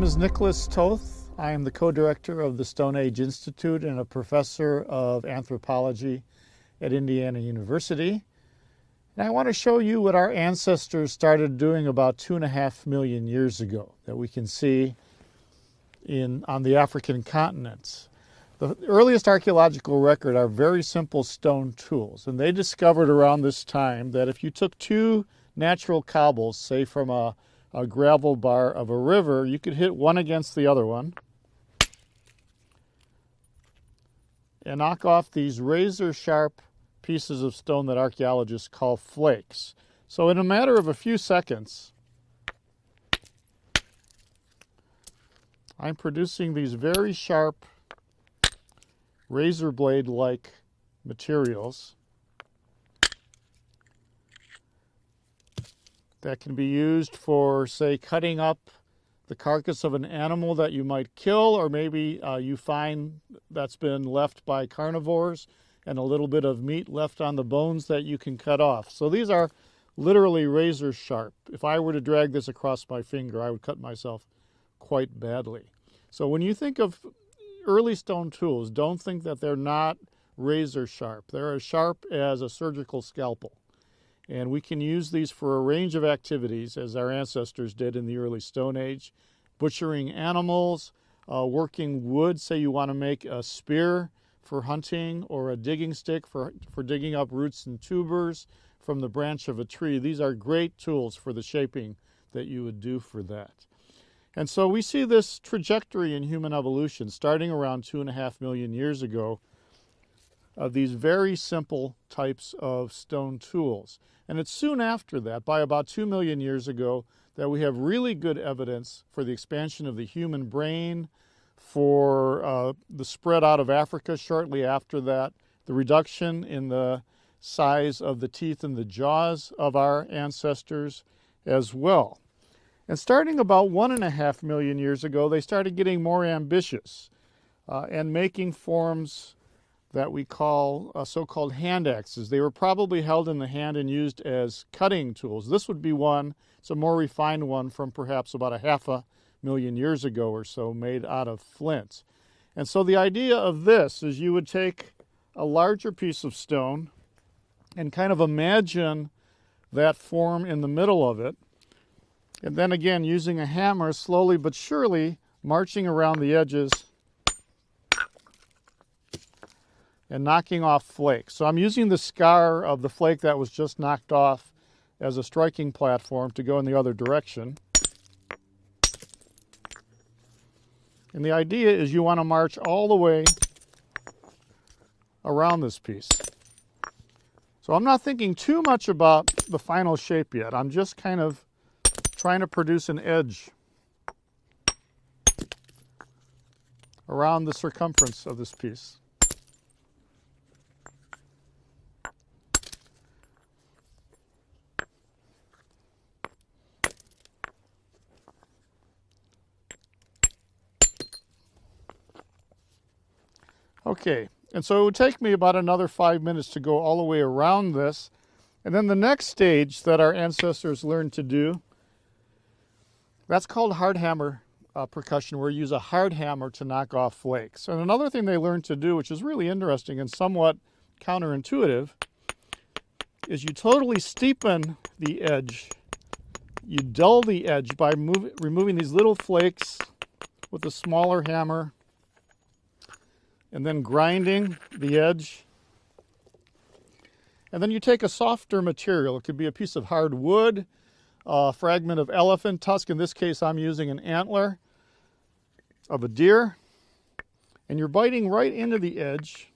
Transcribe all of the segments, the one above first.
is Nicholas Toth. I am the co-director of the Stone Age Institute and a professor of anthropology at Indiana University. And I want to show you what our ancestors started doing about 2.5 million years ago that we can see on the African continent. The earliest archaeological record are very simple stone tools, and they discovered around this time that if you took two natural cobbles, say from a gravel bar of a river, you could hit one against the other one and knock off these razor-sharp pieces of stone that archaeologists call flakes. So in a matter of a few seconds, I'm producing these very sharp razor blade-like materials that can be used for, say, cutting up the carcass of an animal that you might kill, or maybe you find that's been left by carnivores and a little bit of meat left on the bones that you can cut off. So these are literally razor sharp. If I were to drag this across my finger, I would cut myself quite badly. So when you think of early stone tools, don't think that they're not razor sharp. They're as sharp as a surgical scalpel. And we can use these for a range of activities, as our ancestors did in the early Stone Age. Butchering animals, working wood, say you want to make a spear for hunting, or a digging stick for digging up roots and tubers from the branch of a tree. These are great tools for the shaping that you would do for that. And so we see this trajectory in human evolution starting around 2.5 million years ago of these very simple types of stone tools. And it's soon after that, by about 2 million years ago, that we have really good evidence for the expansion of the human brain, for the spread out of Africa shortly after that, the reduction in the size of the teeth and the jaws of our ancestors as well. And starting about 1.5 million years ago, they started getting more ambitious and making forms that we call so-called hand axes. They were probably held in the hand and used as cutting tools. This would be one, it's a more refined one from perhaps about 0.5 million years ago or so, made out of flint. And so the idea of this is you would take a larger piece of stone and kind of imagine that form in the middle of it, and then again, using a hammer, slowly but surely marching around the edges and knocking off flakes. So I'm using the scar of the flake that was just knocked off as a striking platform to go in the other direction. And the idea is you want to march all the way around this piece. So I'm not thinking too much about the final shape yet. I'm just kind of trying to produce an edge around the circumference of this piece. Okay, and so it would take me about another 5 minutes to go all the way around this. And then the next stage that our ancestors learned to do, that's called hard hammer percussion, where you use a hard hammer to knock off flakes. And another thing they learned to do, which is really interesting and somewhat counterintuitive, is you totally steepen the edge. You dull the edge by removing these little flakes with a smaller hammer and then grinding the edge. And then you take a softer material. It could be a piece of hard wood, a fragment of elephant tusk. In this case, I'm using an antler of a deer. And you're biting right into the edge.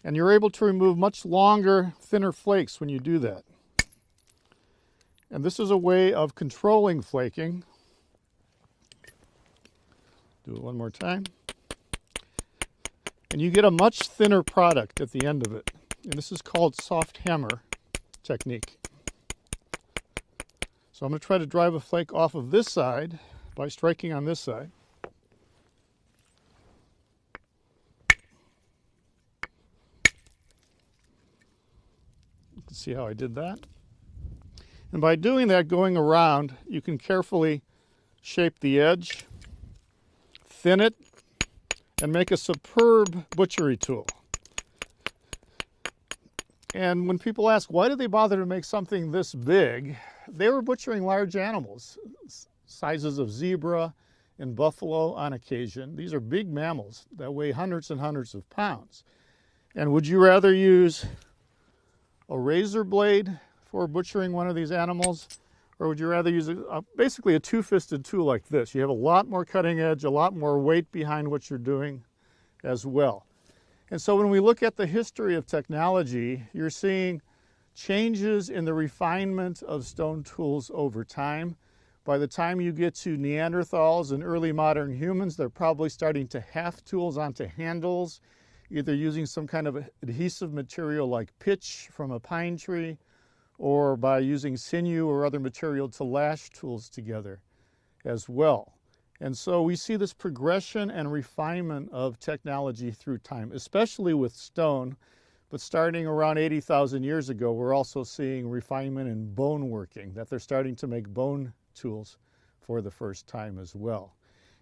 And you're able to remove much longer, thinner flakes when you do that. And this is a way of controlling flaking. Do it one more time. And you get a much thinner product at the end of it. And this is called soft hammer technique. So I'm going to try to drive a flake off of this side by striking on this side. You can see how I did that. And by doing that, going around, you can carefully shape the edge, thin it, and make a superb butchery tool. And when people ask, why did they bother to make something this big? They were butchering large animals, sizes of zebra and buffalo on occasion. These are big mammals that weigh hundreds and hundreds of pounds. And would you rather use a razor blade for butchering one of these animals, or would you rather use basically a two-fisted tool like this? You have a lot more cutting edge, a lot more weight behind what you're doing as well. And so when we look at the history of technology, you're seeing changes in the refinement of stone tools over time. By the time you get to Neanderthals and early modern humans, they're probably starting to haft tools onto handles, either using some kind of adhesive material like pitch from a pine tree, or by using sinew or other material to lash tools together as well. And so we see this progression and refinement of technology through time, especially with stone. But starting around 80,000 years ago, we're also seeing refinement in bone working, that they're starting to make bone tools for the first time as well.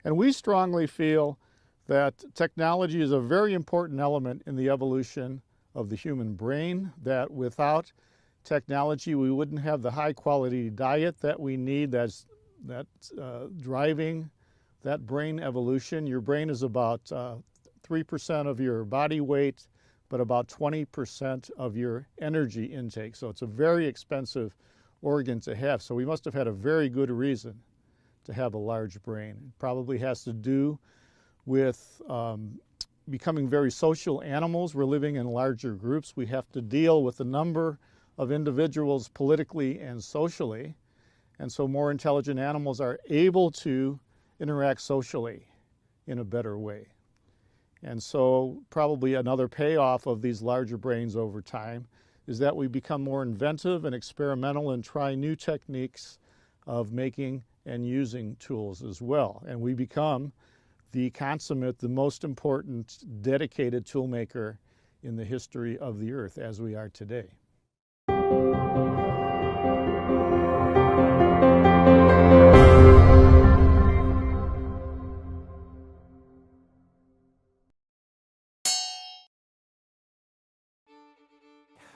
And we strongly feel that technology is a very important element in the evolution of the human brain, that without technology we wouldn't have the high quality diet that we need that's driving that brain evolution. Your brain is about 3% of your body weight, but about 20% of your energy intake. So it's a very expensive organ to have. So we must have had a very good reason to have a large brain. It probably has to do with becoming very social animals. We're living in larger groups. We have to deal with a number of individuals politically and socially. And so more intelligent animals are able to interact socially in a better way. And so probably another payoff of these larger brains over time is that we become more inventive and experimental and try new techniques of making and using tools as well. And we become the consummate, the most important dedicated tool maker in the history of the earth as we are today.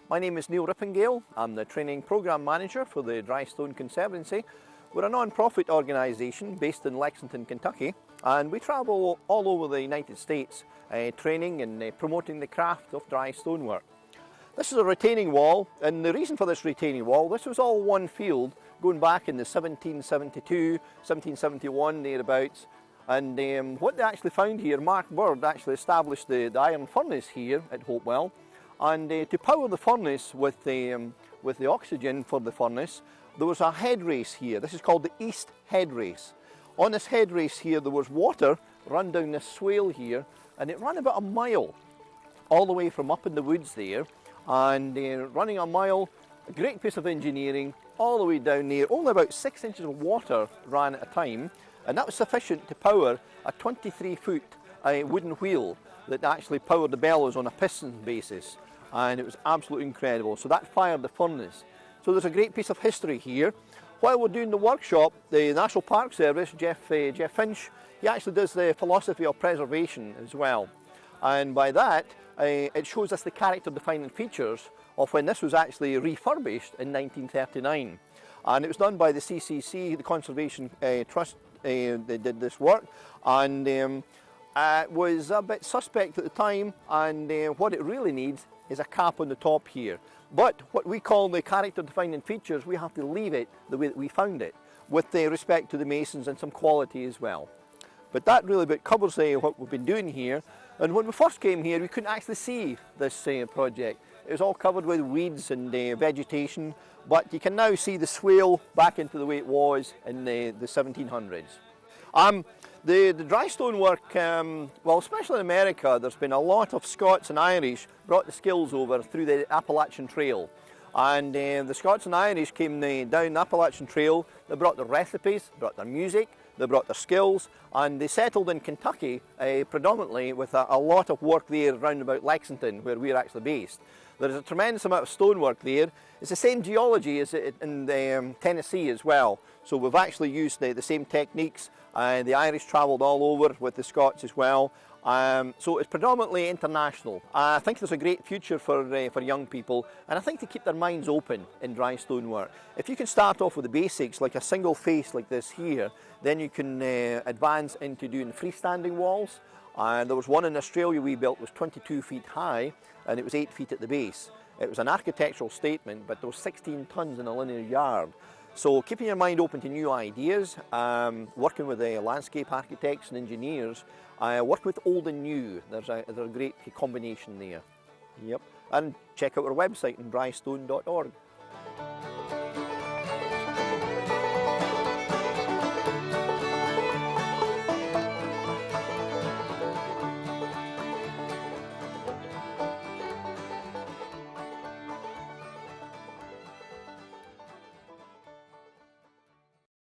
My name is Neil Rippingale. I'm the Training Programme Manager for the Dry Stone Conservancy. We're a non-profit organisation based in Lexington, Kentucky, and we travel all over the United States training and promoting the craft of dry stonework. This is a retaining wall, and the reason for this retaining wall, this was all one field going back in the 1772, 1771 thereabouts. And what they actually found here, Mark Bird actually established the iron furnace here at Hopewell. And to power the furnace with the oxygen for the furnace, there was a head race here. This is called the East Head Race. On this head race here, there was water run down this swale here, and it ran about a mile, all the way from up in the woods there, and running a mile, a great piece of engineering, all the way down there. Only about 6 inches of water ran at a time, and that was sufficient to power a 23-foot wooden wheel that actually powered the bellows on a piston basis. And it was absolutely incredible. So that fired the furnace. So there's a great piece of history here. While we're doing the workshop, the National Park Service, Jeff Finch, he actually does the philosophy of preservation as well. And by that, it shows us the character-defining features of when this was actually refurbished in 1939. And it was done by the CCC, the Conservation Trust, they did this work. And it was a bit suspect at the time, and what it really needs is a cap on the top here. But what we call the character-defining features, we have to leave it the way that we found it, with respect to the masons and some quality as well. But that really covers what we've been doing here. And when we first came here, we couldn't actually see this project. It was all covered with weeds and vegetation, but you can now see the swale back into the way it was in the 1700s. The dry stone work, well, especially in America, there's been a lot of Scots and Irish brought the skills over through the Appalachian Trail. And the Scots and Irish came down the Appalachian Trail, they brought their recipes, brought their music, they brought their skills, and they settled in Kentucky predominantly with a lot of work there round about Lexington, where we're actually based. There's a tremendous amount of stonework there. It's the same geology as in Tennessee as well. So we've actually used the same techniques. The Irish travelled all over with the Scots as well. So it's predominantly international. I think there's a great future for young people, and I think to keep their minds open in dry stonework. If you can start off with the basics, like a single face like this here, then you can advance into doing freestanding walls. There was one in Australia we built, was 22 feet high, and it was 8 feet at the base. It was an architectural statement, but there was 16 tons in a linear yard. So keeping your mind open to new ideas, working with landscape architects and engineers, work with old and new. There's a great combination there. Yep. And check out our website on drystone.org.